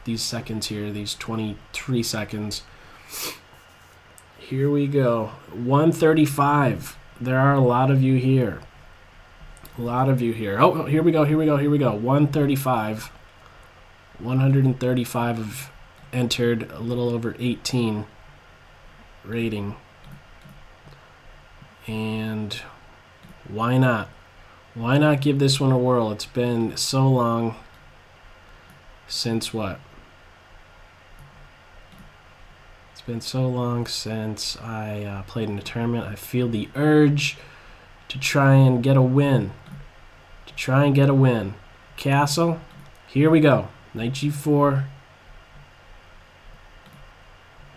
these seconds here, these 23 seconds. Here we go. 135. There are a lot of you here. A lot of you here. Oh, here we go, here we go, here we go. 135. 135 have entered, a little over 18 rating. And why not? Why not give this one a whirl? It's been so long since what? It's been so long since I played in a tournament. I feel the urge to try and get a win. Castle. Here we go. Knight g4.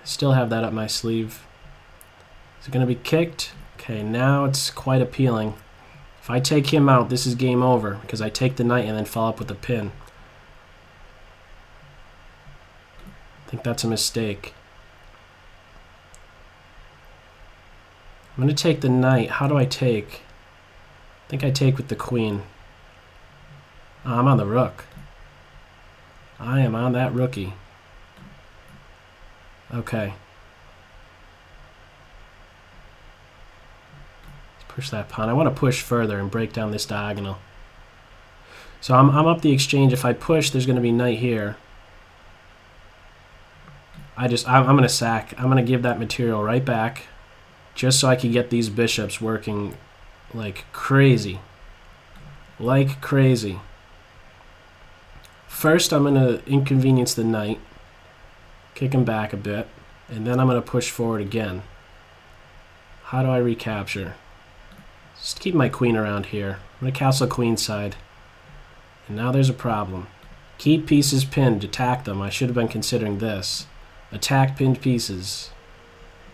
Still have that up my sleeve. Is it going to be kicked? Okay, now it's quite appealing. If I take him out, this is game over because I take the knight and then follow up with the pin. I think that's a mistake. I'm going to take the knight. How do I take? I think I take with the queen. Oh, I'm on the rook. I am on that rookie. Okay. Let's push that pawn. I want to push further and break down this diagonal. So I'm up the exchange. If I push, there's going to be knight here. I'm going to sack. I'm going to give that material right back just so I can get these bishops working like crazy. Like crazy. First, I'm going to inconvenience the knight, kick him back a bit, and then I'm going to push forward again. How do I recapture? Just keep my queen around here. I'm going to castle queenside. And now there's a problem. Keep pieces pinned, attack them. I should have been considering this. Attack pinned pieces.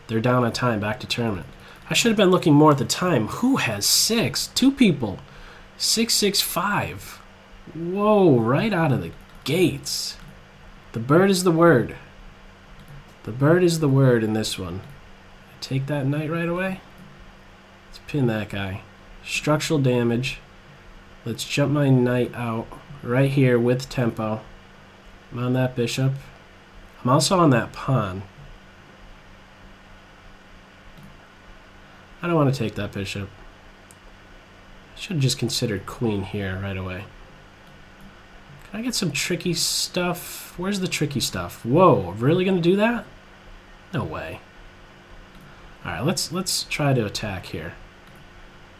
They're down on time, back to tournament. I should have been looking more at the time. Who has 6? 2 people. 6, 6, 5. Whoa, right out of the gates. The bird is the word. The bird is the word in this one. Take that knight right away. Let's pin that guy. Structural damage. Let's jump my knight out right here with tempo. I'm on that bishop. I'm also on that pawn. I don't want to take that bishop. Should have just considered queen here right away. Can I get some tricky stuff? Where's the tricky stuff? Whoa, really gonna do that? No way. Alright, let's try to attack here.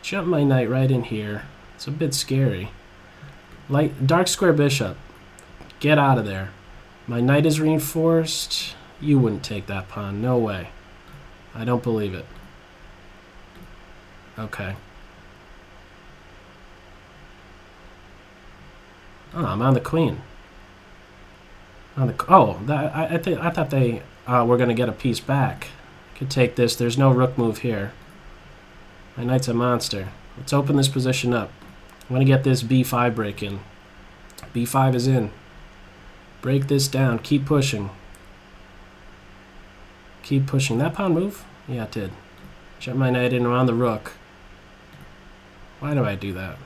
Jump my knight right in here. It's a bit scary. Dark square bishop. Get out of there. My knight is reinforced. You wouldn't take that pawn. No way. I don't believe it. Okay. Oh, I'm on the queen. I thought they were going to get a piece back. I could take this. There's no rook move here. My knight's a monster. Let's open this position up. I want to get this b5 break in. b5 is in. Break this down. Keep pushing. Keep pushing. That pawn move? Yeah, it did. Jump my knight in around the rook. Why do I do that?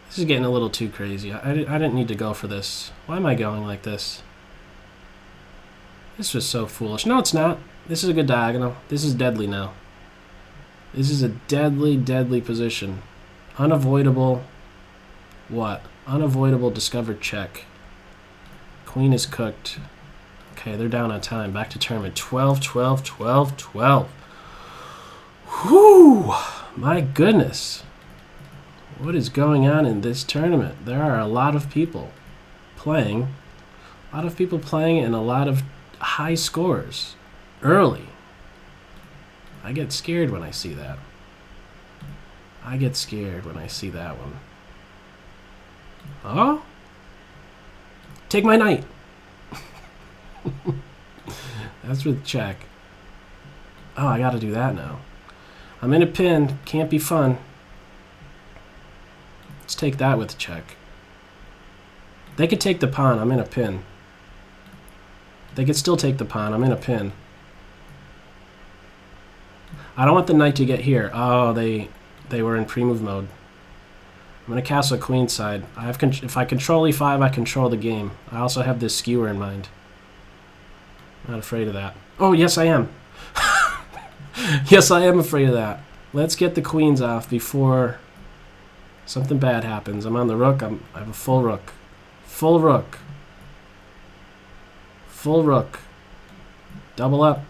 This is getting a little too crazy. I didn't need to go for this. Why am I going like this? This was so foolish. No, it's not. This is a good diagonal. This is deadly now. This is a deadly, deadly position. Unavoidable. What? Unavoidable discovered check. Queen is cooked. Okay, they're down on time. Back to tournament. 12, 12, 12, 12. Whew! My goodness. What is going on in this tournament? There are a lot of people playing. A lot of people playing and a lot of high scores. Early. I get scared when I see that. I get scared when I see that one. Oh? Take my knight. That's with check. Oh, I gotta do that now. I'm in a pin. Can't be fun. Let's take that with check. They could take the pawn. I'm in a pin. They could still take the pawn. I'm in a pin. I don't want the knight to get here. Oh, they were in pre-move mode. I'm going to castle queenside. If I control e5, I control the game. I also have this skewer in mind. Not afraid of that. Oh, yes, I am. Yes, I am afraid of that. Let's get the queens off before something bad happens. I'm on the rook. I have a full rook. Full rook. Full rook. Double up.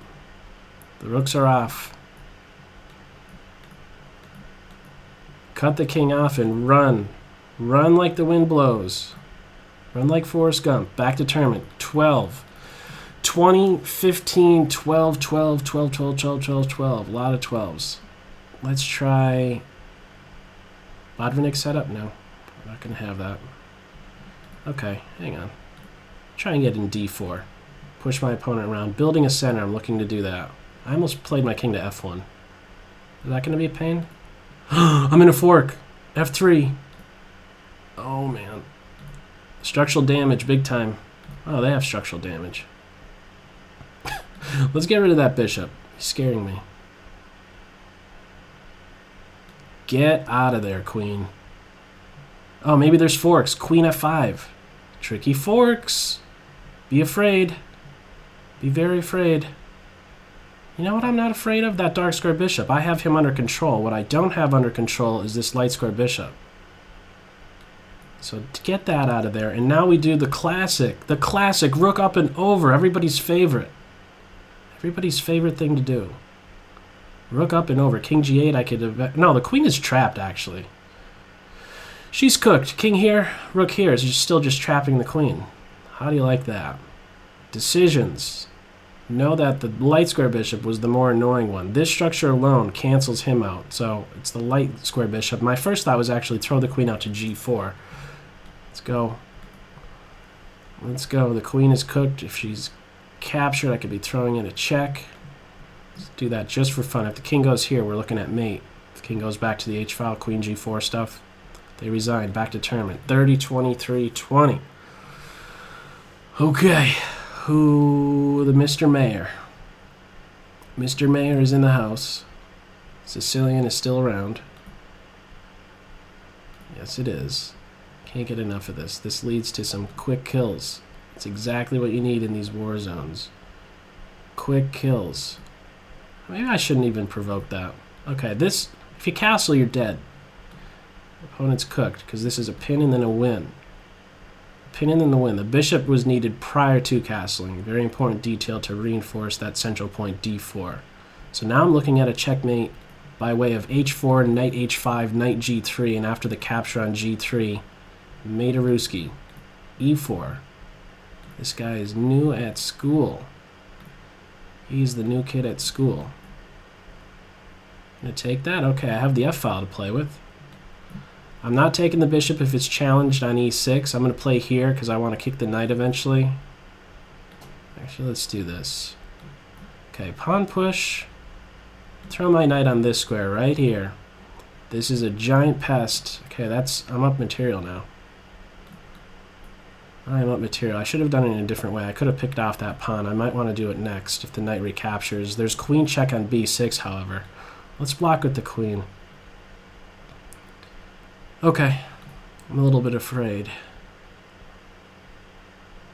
The rooks are off. Cut the king off and run. Run like the wind blows. Run like Forrest Gump. Back to tournament. 12. 20, 15, 12, 12, 12, 12, 12, 12, 12. A lot of 12s. Let's try Botvinnik setup? No. We're not going to have that. Okay, hang on. Try and get in d4. Push my opponent around. Building a center, I'm looking to do that. I almost played my king to f1. Is that going to be a pain? I'm in a fork. f3. Oh, man. Structural damage, big time. Oh, they have structural damage. Let's get rid of that bishop. He's scaring me. Get out of there, queen. Oh, maybe there's forks. Queen f5. Tricky forks. Be afraid. Be very afraid. You know what I'm not afraid of? That dark square bishop. I have him under control. What I don't have under control is this light square bishop. So to get that out of there. And now we do the classic rook up and over. Everybody's favorite. Everybody's favorite thing to do. Rook up and over. King g8, I could... No, the queen is trapped, actually. She's cooked. King here, rook here. Is still just trapping the queen. How do you like that? Decisions. Know that the light square bishop was the more annoying one. This structure alone cancels him out. So it's the light square bishop. My first thought was actually throw the queen out to g4. Let's go. Let's go. The queen is cooked. If she's captured, I could be throwing in a check. Let's do that just for fun. If the king goes here, we're looking at mate. If the king goes back to the h-file, queen g4 stuff. They resign. Back to tournament. 30, 23, 20. Okay. Who? The Mr. Mayor. Mr. Mayor is in the house. Sicilian is still around. Yes, it is. Can't get enough of this. This leads to some quick kills. It's exactly what you need in these war zones. Quick kills. Maybe I shouldn't even provoke that. Okay, this... If you castle, you're dead. Opponent's cooked, because this is a pin and then a win. Pin and then the win. The bishop was needed prior to castling. Very important detail to reinforce that central point d4. So now I'm looking at a checkmate by way of h4, knight h5, knight g3, and after the capture on g3, Mataruski, e4. This guy is new at school. He's the new kid at school. Gonna take that? Okay, I have the f-file to play with. I'm not taking the bishop if it's challenged on e6. I'm going to play here because I want to kick the knight eventually. Actually, let's do this. Okay, pawn push. Throw my knight on this square right here. This is a giant pest. Okay, I'm up material now. I'm up material. I should have done it in a different way. I could have picked off that pawn. I might want to do it next if the knight recaptures. There's queen check on b6, however. Let's block with the queen. Okay, I'm a little bit afraid.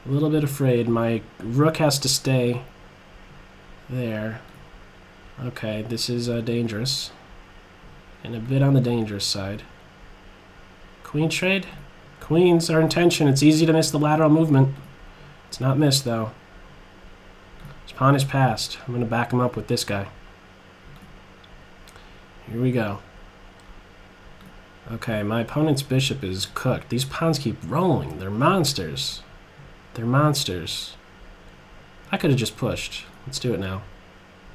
A little bit afraid. My rook has to stay there. Okay, this is dangerous. And a bit on the dangerous side. Queen trade? Queen's our intention. It's easy to miss the lateral movement. It's not missed, though. His pawn is passed. I'm going to back him up with this guy. Here we go. Okay, my opponent's bishop is cooked. These pawns keep rolling. They're monsters. They're monsters. I could have just pushed. Let's do it now.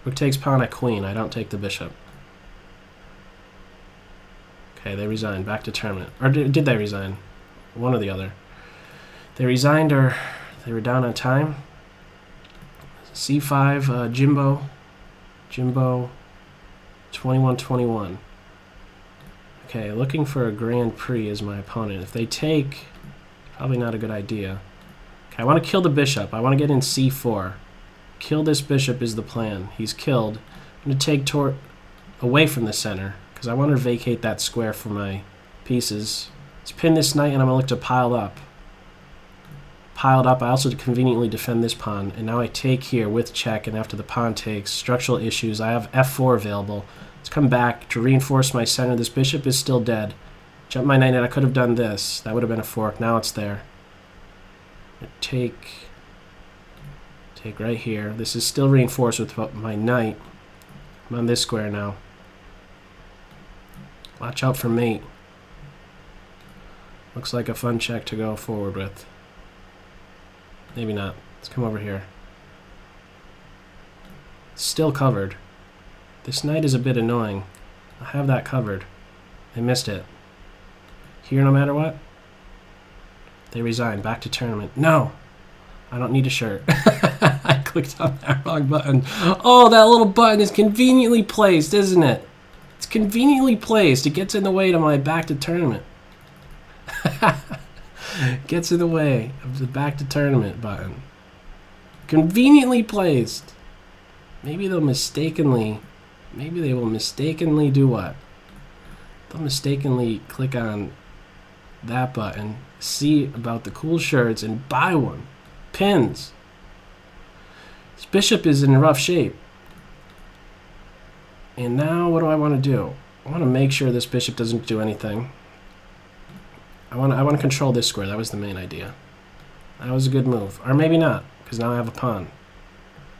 Rook takes pawn at queen. I don't take the bishop. Okay, they resigned. Back to tournament. Or did they resign? One or the other. They resigned or they were down on time. C5, Jimbo. Jimbo, 21-21. Okay, looking for a Grand Prix as my opponent. If they take, probably not a good idea. Okay, I want to kill the bishop. I want to get in c4. Kill this bishop is the plan. He's killed. I'm going to take away from the center because I want to vacate that square for my pieces. Let's pin this knight, and I'm going to look to pile up. Piled up. I also conveniently defend this pawn, and now I take here with check, and after the pawn takes, structural issues. I have f4 available. Let's come back to reinforce my center. This bishop is still dead. Jump my knight, and I could have done this. That would have been a fork. Now it's there. Take right here. This is still reinforced with my knight. I'm on this square now. Watch out for mate. Looks like a fun check to go forward with. Maybe not. Let's come over here. Still covered. This knight is a bit annoying. I have that covered. I missed it. Here no matter what? They resign. Back to tournament. No! I don't need a shirt. I clicked on that wrong button. Oh, that little button is conveniently placed, isn't it? It's conveniently placed. It gets in the way to my back to tournament. Gets in the way of the back to tournament button. Conveniently placed. Maybe they will mistakenly do what? They'll mistakenly click on that button, see about the cool shirts, and buy one. Pins. This bishop is in rough shape. And now what do I want to do? I want to make sure this bishop doesn't do anything. I want to control this square. That was the main idea. That was a good move. Or maybe not, because now I have a pawn.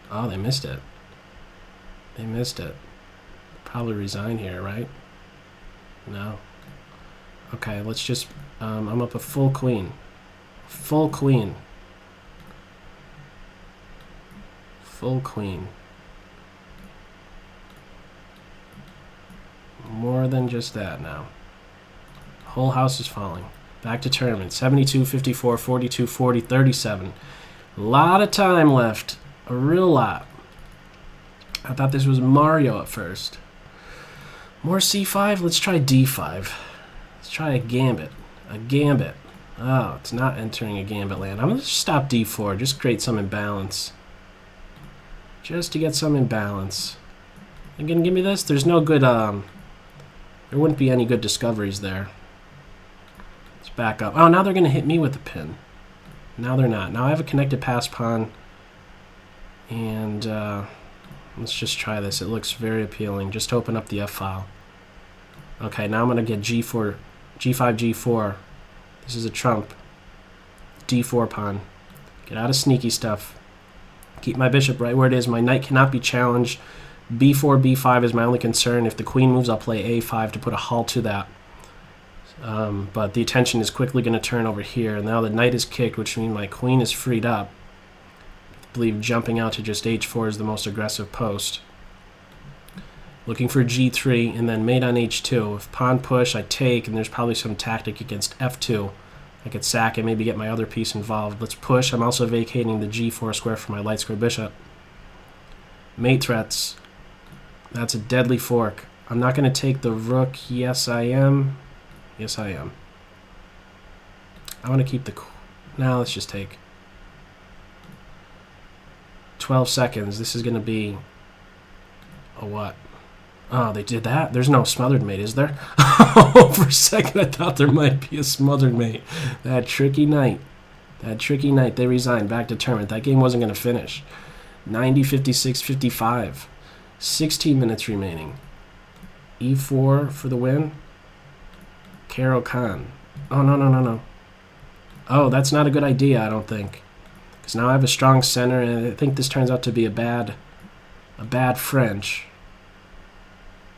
Oh, they missed it. They missed it. Probably resign here, right? No. Okay, let's just... I'm up a full queen. Full queen. Full queen. More than just that now. Whole house is falling. Back to tournament. 72, 54, 42, 40, 37. A lot of time left. A real lot. I thought this was Mario at first. More c5? Let's try d5. Let's try a gambit. A gambit. Oh, it's not entering a gambit land. I'm going to stop d4. Just create some imbalance. Just to get some imbalance. You gonna give me this? There's no good, there wouldn't be any good discoveries there. Let's back up. Oh, now they're gonna hit me with the pin. Now they're not. Now I have a connected pass pawn. And, let's just try this. It looks very appealing. Just open up the F file. Okay, now I'm gonna get G4, G5, G4. This is a trump. D4 pawn. Get out of sneaky stuff. Keep my bishop right where it is. My knight cannot be challenged. B4, B5 is my only concern. If the queen moves, I'll play A5 to put a halt to that. But the attention is quickly going to turn over here. And now the knight is kicked, which means my queen is freed up. I believe jumping out to just H4 is the most aggressive post. Looking for G3 and then mate on H2. If pawn push, I take, and there's probably some tactic against F2. I could sack and maybe get my other piece involved. Let's push. I'm also vacating the G4 square for my light square bishop. Mate threats. That's a deadly fork. I'm not going to take the rook. Yes, I am. Yes, I am. I want to keep the... Now let's just take 12 seconds. This is going to be a what? Oh, they did that? There's no smothered mate, is there? Oh, for a second I thought there might be a smothered mate. That tricky knight. That tricky knight. They resigned. Back to tournament. That game wasn't going to finish. 90, 56, 55. 16 minutes remaining. E4 for the win. Karo Khan. Oh, no, no, no, no. Oh, that's not a good idea, I don't think. Because now I have a strong center, and I think this turns out to be a bad French.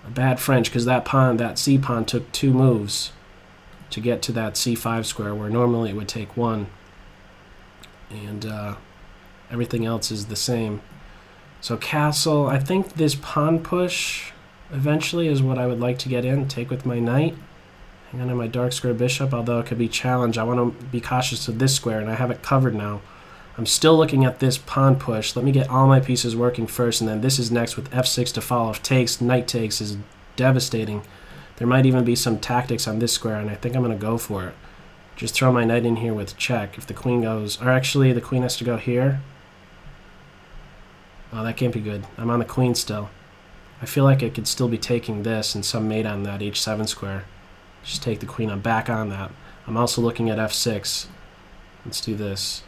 A bad French, because that pawn, that C pawn, took 2 moves to get to that C5 square, where normally it would take 1. And everything else is the same. So castle, I think this pawn push eventually is what I would like to get in. Take with my knight. Hang on to my dark square bishop, although it could be challenged. I want to be cautious of this square, and I have it covered now. I'm still looking at this pawn push. Let me get all my pieces working first, and then this is next with f6 to follow. If takes, knight takes is devastating. There might even be some tactics on this square, and I think I'm going to go for it. Just throw my knight in here with check. If the queen goes... Or actually, the queen has to go here. Oh, that can't be good. I'm on the queen still. I feel like I could still be taking this and some mate on that h7 square. Just take the queen. I'm back on that. I'm also looking at f6. Let's do this.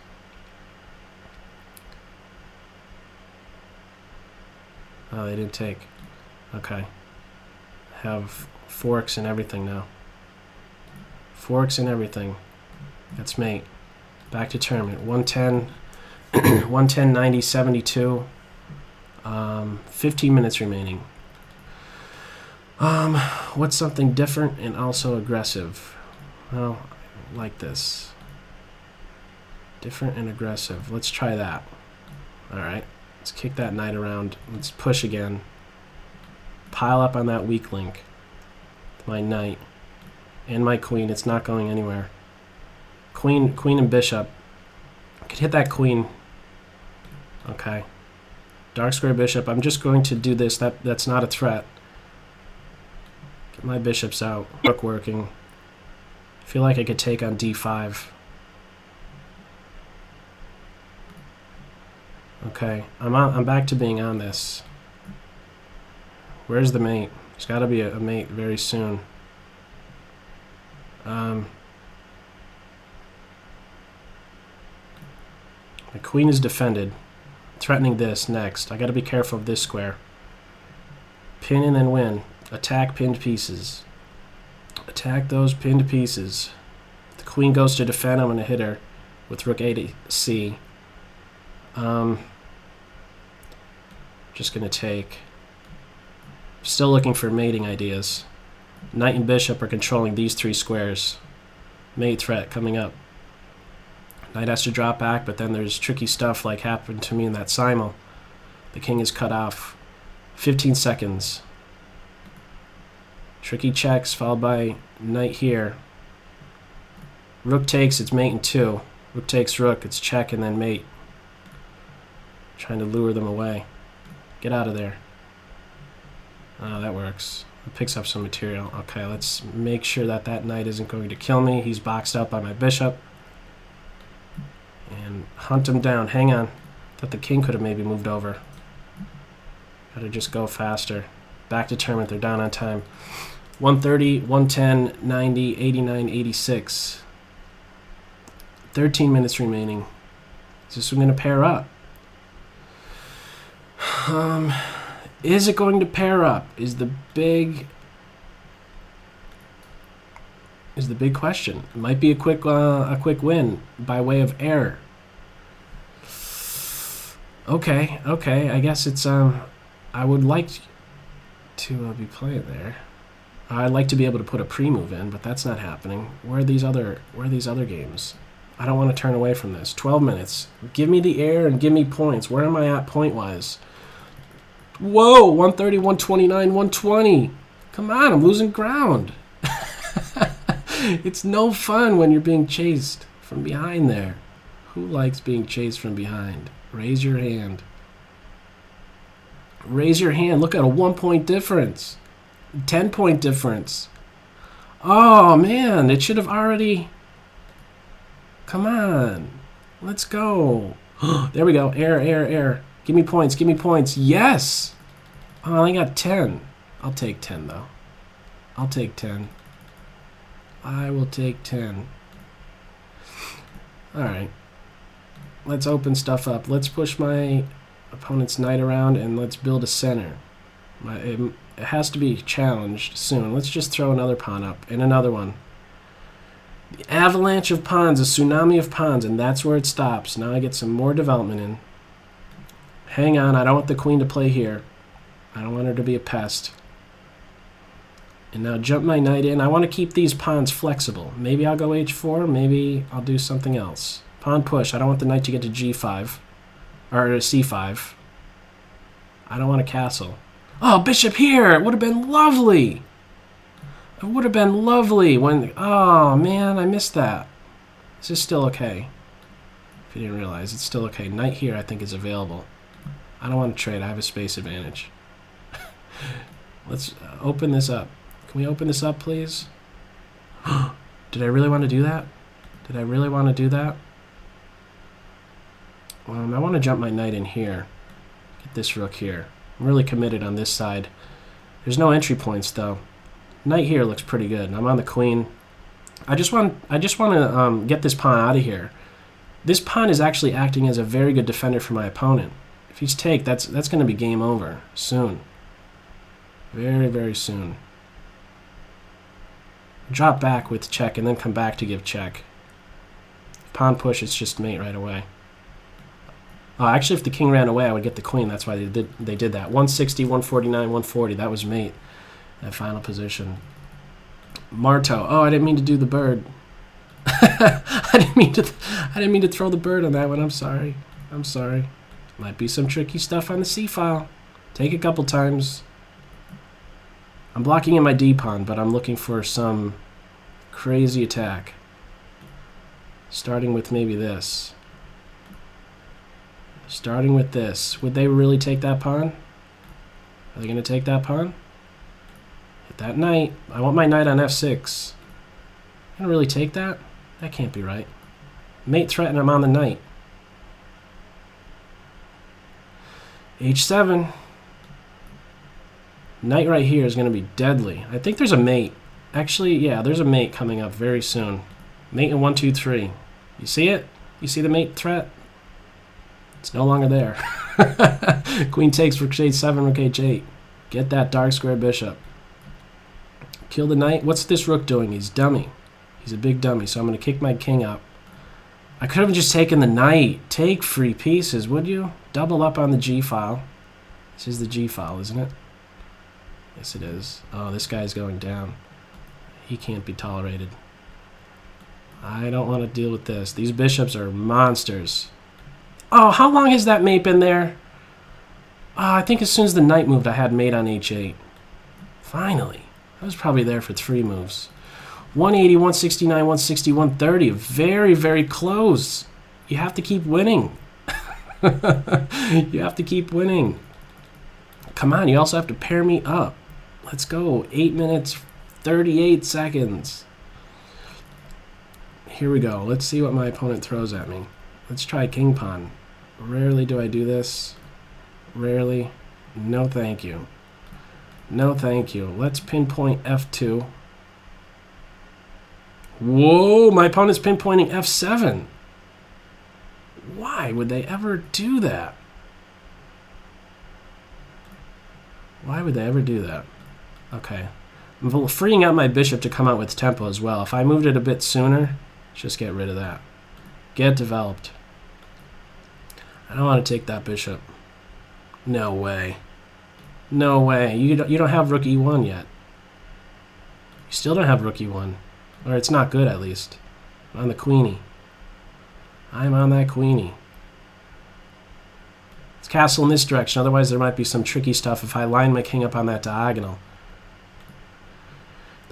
Oh, they didn't take. Okay. Have forks and everything now. Forks and everything. That's mate. Back to tournament. 110, 110, 90, 72. 15 minutes remaining. What's something different and also aggressive? Well, like this. Different and aggressive. Let's try that. Alright. Let's kick that knight around. Let's push again. Pile up on that weak link. My knight. And my queen. It's not going anywhere. Queen and bishop. I could hit that queen. Okay. Dark square bishop. I'm just going to do this. That's not a threat. Get my bishops out. Rook working. I feel like I could take on d5. Okay. I'm back to being on this. Where's the mate? There's got to be a mate very soon. My queen is defended. Threatening this next. I got to be careful of this square. Pin and then win. Attack pinned pieces. Attack those pinned pieces. If the queen goes to defend, I'm going to hit her with rook a to c. Just going to take. Still looking for mating ideas. Knight and bishop are controlling these three squares. Mate threat coming up. Knight has to drop back, but then there's tricky stuff like happened to me in that simul. The king is cut off. 15 seconds. Tricky checks followed by knight here. Rook takes, it's mate in 2. Rook takes rook, it's check and then mate. Trying to lure them away. Get out of there. Oh, that works. It picks up some material. Okay, let's make sure that that knight isn't going to kill me. He's boxed out by my bishop. And hunt him down. Hang on. Thought the king could have maybe moved over. Gotta just go faster. Back to tournament. They're down on time. 130, 110, 90, 89, 86. 13 minutes remaining. Is this going to pair up? Is it going to pair up? Is the big question. It might be a quick win by way of error. Okay. I guess it's I would like to be playing there. I'd like to be able to put a pre-move in, but that's not happening. Where are these other games? I don't want to turn away from this. 12 minutes. Give me the air and give me points. Where am I at point-wise? Whoa, 130, 129, 120. Come on, I'm losing ground. It's no fun when you're being chased from behind there. Who likes being chased from behind? Raise your hand. Raise your hand. Look at a 1-point difference. 10-point difference. Oh, man. It should have already... Come on. Let's go. There we go. Air. Give me points. Give me points. Yes. Oh, I got 10. I'll take 10, though. I'll take 10. I will take 10. Alright. Let's open stuff up. Let's push my opponent's knight around and let's build a center. It has to be challenged soon. Let's just throw another pawn up and another one. The avalanche of pawns, a tsunami of pawns, and that's where it stops. Now I get some more development in. Hang on, I don't want the queen to play here. I don't want her to be a pest. And now jump my knight in. I want to keep these pawns flexible. Maybe I'll go h4, maybe I'll do something else. Pawn push. I don't want the knight to get to g5. Or to c5. I don't want a castle. Oh, bishop here! It would have been lovely! It would have been lovely when... Oh, man, I missed that. Is this still okay? If you didn't realize, it's still okay. Knight here, I think, is available. I don't want to trade. I have a space advantage. Let's open this up. Can we open this up, please? Did I really want to do that? Did I really want to do that? I want to jump my knight in here. Get this rook here. I'm really committed on this side. There's no entry points, though. Knight here looks pretty good. I'm on the queen. I just want to get this pawn out of here. This pawn is actually acting as a very good defender for my opponent. If he's take, that's going to be game over soon. Very, very soon. Drop back with check and then come back to give check. Pawn push, it's just mate right away. Oh, actually, if the king ran away, I would get the queen. That's why they did that. 160, 149, 140. That was mate. That final position. Marto. Oh, I didn't mean to do the bird. I didn't mean to throw the bird on that one. I'm sorry. I'm sorry. Might be some tricky stuff on the c file. Take a couple times. I'm blocking in my d pawn, but I'm looking for some crazy attack. Starting with maybe this. Starting with this. Would they really take that pawn? Are they going to take that pawn? Hit that knight. I want my knight on f6. Going to really take that? That can't be right. Mate threaten, I'm on the knight. h7. Knight right here is going to be deadly. I think there's a mate. Actually, yeah, there's a mate coming up very soon. Mate in 1, 2, 3. You see it? You see the mate threat? It's no longer there. Queen takes, rook h7, rook h8. Get that dark square bishop. Kill the knight. What's this rook doing? He's dummy. He's a big dummy, so I'm going to kick my king up. I could have just taken the knight. Take free pieces, would you? Double up on the g file. This is the g file, isn't it? Yes, it is. Oh, this guy's going down. He can't be tolerated. I don't want to deal with this. These bishops are monsters. Oh, how long has that mate been there? Oh, I think as soon as the knight moved, I had mate on h8. Finally. I was probably there for 3 moves. 180, 169, 160, 130. Very, very close. You have to keep winning. You have to keep winning. Come on, you also have to pair me up. Let's go. 8 minutes, 38 seconds. Here we go. Let's see what my opponent throws at me. Let's try king pawn. Rarely do I do this. Rarely. No thank you. No thank you. Let's pinpoint f2. Whoa, my opponent's pinpointing f7. Why would they ever do that? Why would they ever do that? Okay. I'm freeing up my bishop to come out with tempo as well. If I moved it a bit sooner, just get rid of that. Get developed. I don't want to take that bishop. No way. No way. You don't have rook e1 yet. You still don't have rook e1. Or it's not good, at least. I'm on the queenie. I'm on that queenie. Let's castle in this direction. Otherwise, there might be some tricky stuff if I line my king up on that diagonal.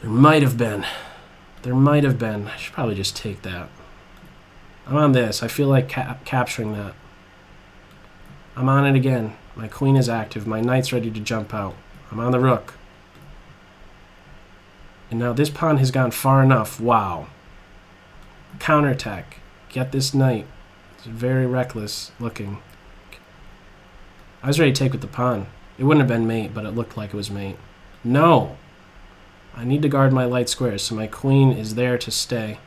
There might have been. There might have been. I should probably just take that. I'm on this. I feel like capturing that. I'm on it again. My queen is active. My knight's ready to jump out. I'm on the rook. And now this pawn has gone far enough. Wow. Counterattack. Get this knight. It's very reckless looking. I was ready to take with the pawn. It wouldn't have been mate, but it looked like it was mate. No! I need to guard my light squares, so my queen is there to stay.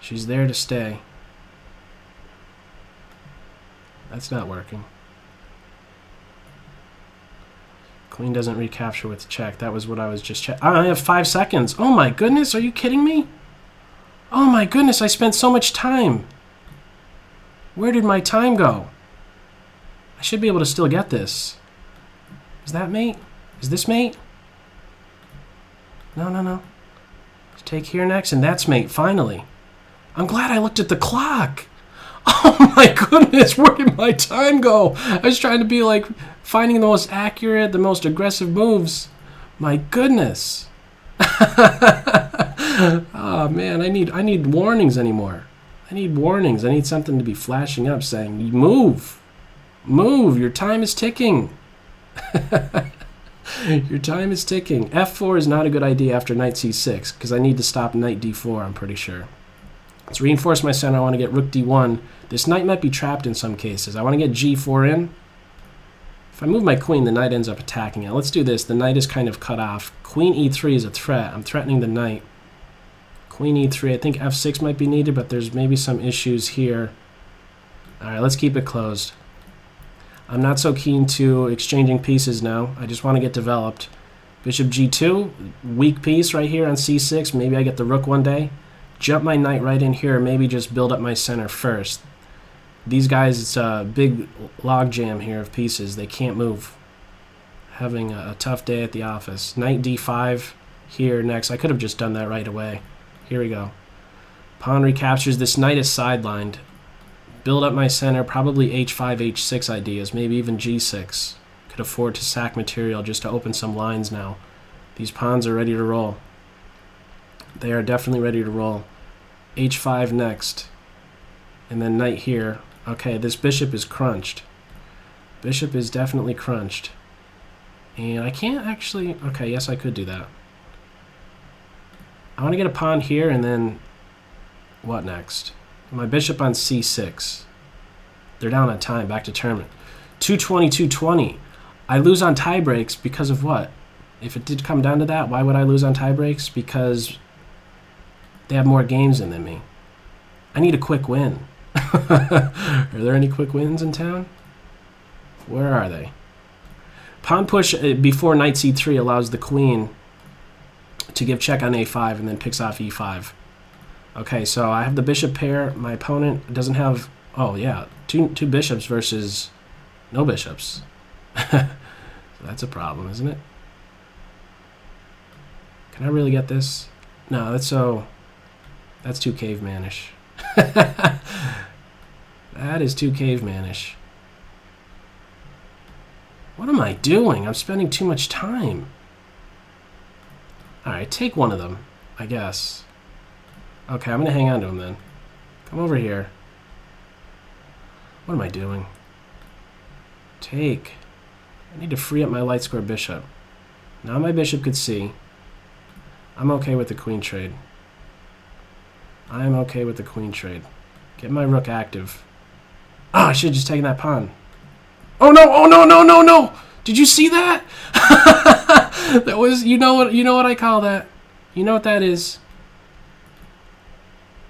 She's there to stay. That's not working. Queen doesn't recapture with check. That was what I was just checking. I have 5 seconds. Oh my goodness, are you kidding me? Oh my goodness, I spent so much time. Where did my time go? I should be able to still get this. Is that mate? Is this mate? No, no, no. Take here next, and that's mate, finally. I'm glad I looked at the clock. Oh my goodness, where did my time go? I was trying to be like finding the most accurate, the most aggressive moves. My goodness. Oh man, I need warnings anymore. I need warnings. I need something to be flashing up saying, move. Move, your time is ticking. Your time is ticking. f4 is not a good idea after knight c6 because I need to stop knight d4, I'm pretty sure. Let's reinforce my center. I want to get rook d1. This knight might be trapped in some cases. I want to get g4 in. If I move my queen, the knight ends up attacking it. Let's do this. The knight is kind of cut off. Queen e3 is a threat. I'm threatening the knight. Queen e3. I think f6 might be needed, but there's maybe some issues here. All right, let's keep it closed. I'm not so keen to exchanging pieces now. I just want to get developed. Bishop g2, weak piece right here on c6. Maybe I get the rook one day. Jump my knight right in here, maybe just build up my center first. These guys, it's a big log jam here of pieces. They can't move. Having a tough day at the office. Knight d5 here next. I could have just done that right away. Here we go. Pawn recaptures. This knight is sidelined. Build up my center, probably h5, h6 ideas, maybe even g6. Could afford to sack material just to open some lines now. These pawns are ready to roll. They are definitely ready to roll. h5 next. And then knight here. Okay, this bishop is crunched. Bishop is definitely crunched. And I can't actually... Okay, yes, I could do that. I want to get a pawn here, and then... What next? My bishop on c6. They're down on time. Back to tournament. 220, 220. I lose on tie breaks because of what? If it did come down to that, why would I lose on tie breaks? Because they have more games in than me. I need a quick win. Are there any quick wins in town? Where are they? Pawn push before knight c3 allows the queen to give check on a5 and then picks off e5. Okay, so I have the bishop pair. My opponent doesn't have... Oh, yeah. Two bishops versus no bishops. So that's a problem, isn't it? Can I really get this? No, that's so... That's too cavemanish. That is too cavemanish. What am I doing? I'm spending too much time. Alright, take one of them, I guess. Okay, I'm going to hang on to him then. Come over here. What am I doing? Take. I need to free up my light square bishop. Now my bishop could see. I'm okay with the queen trade. I'm okay with the queen trade. Get my rook active. Oh, I should have just taken that pawn. Oh no! Oh no! No! No! No! Did you see that? That was, you know what I call that. You know what that is.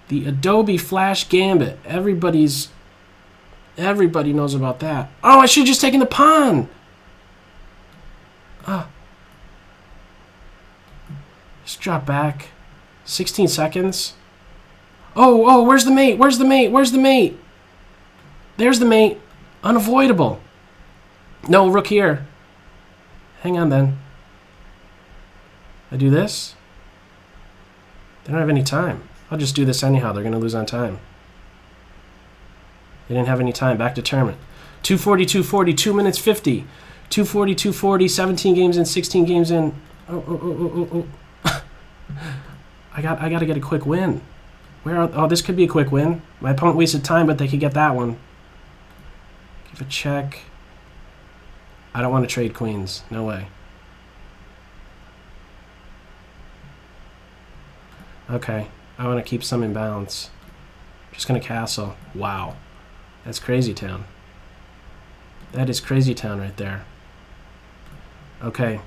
The Adobe Flash Gambit. Everybody knows about that. Oh, I should have just taken the pawn. Ah. Just drop back. 16 seconds. Oh, where's the mate? Where's the mate? Where's the mate? There's the mate. Unavoidable. No, rook here. Hang on then. I do this? They don't have any time. I'll just do this anyhow. They're going to lose on time. They didn't have any time. Back to tournament. 240, 240, 2 minutes 50. 240, 240, 17 games in, 16 games in. Oh. I got to get a quick win. Oh, this could be a quick win. My opponent wasted time, but they could get that one. Give a check. I don't want to trade queens. No way. Okay. I want to keep some in balance. Just going to castle. Wow. That's crazy town. That is crazy town right there. Okay.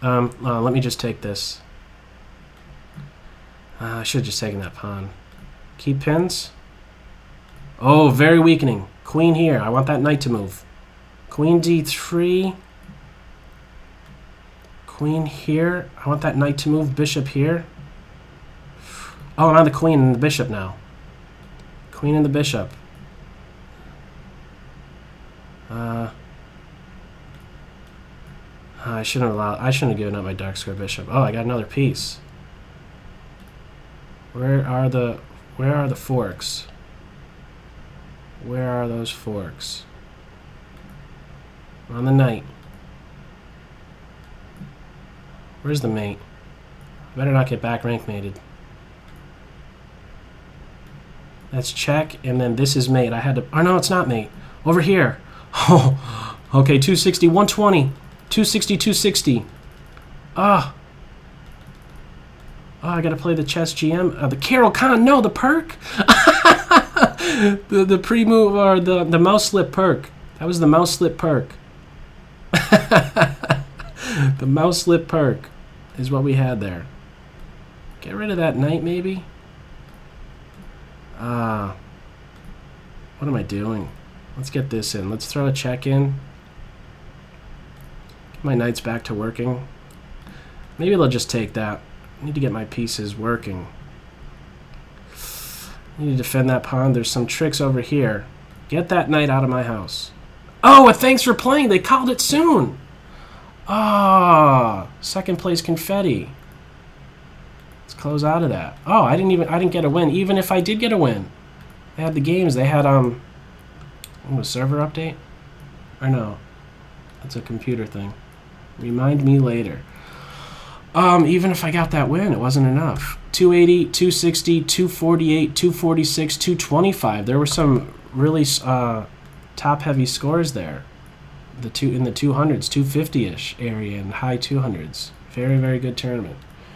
Let me just take this. I should have just taken that pawn. Keep pins. Oh, very weakening. Queen here. I want that knight to move. Queen d3. Queen here. I want that knight to move. Bishop here. Oh, now the queen and the bishop now. Queen and the bishop. I shouldn't have given up my dark square bishop. Oh, I got another piece. Where are the forks? Where are those forks? On the knight. Where's the mate? Better not get back rank mated. That's check, and then this is mate. I had to... Oh, no, it's not mate. Over here. Oh, okay, 260, 120. 260, 260. Ah. Oh, I gotta play the chess GM. The Carol Khan. No, the perk. the pre-move, or the mouse slip perk. That was the mouse slip perk. The mouse slip perk is what we had there. Get rid of that knight, maybe? What am I doing? Let's get this in. Let's throw a check in. Get my knights back to working. Maybe they'll just take that. I need to get my pieces working. I need to defend that pawn. There's some tricks over here. Get that knight out of my house. Oh, a thanks for playing. They called it soon. Ah, second place confetti. Let's close out of that. Oh, I didn't get a win. Even if I did get a win, they had the games. They had a server update, or no? That's a computer thing. Remind me later. Even if I got that win, it wasn't enough. 280, 260, 248, 246, 225. There were some really top-heavy scores there. In the 200s, 250-ish area, and high 200s. Very, very good tournament.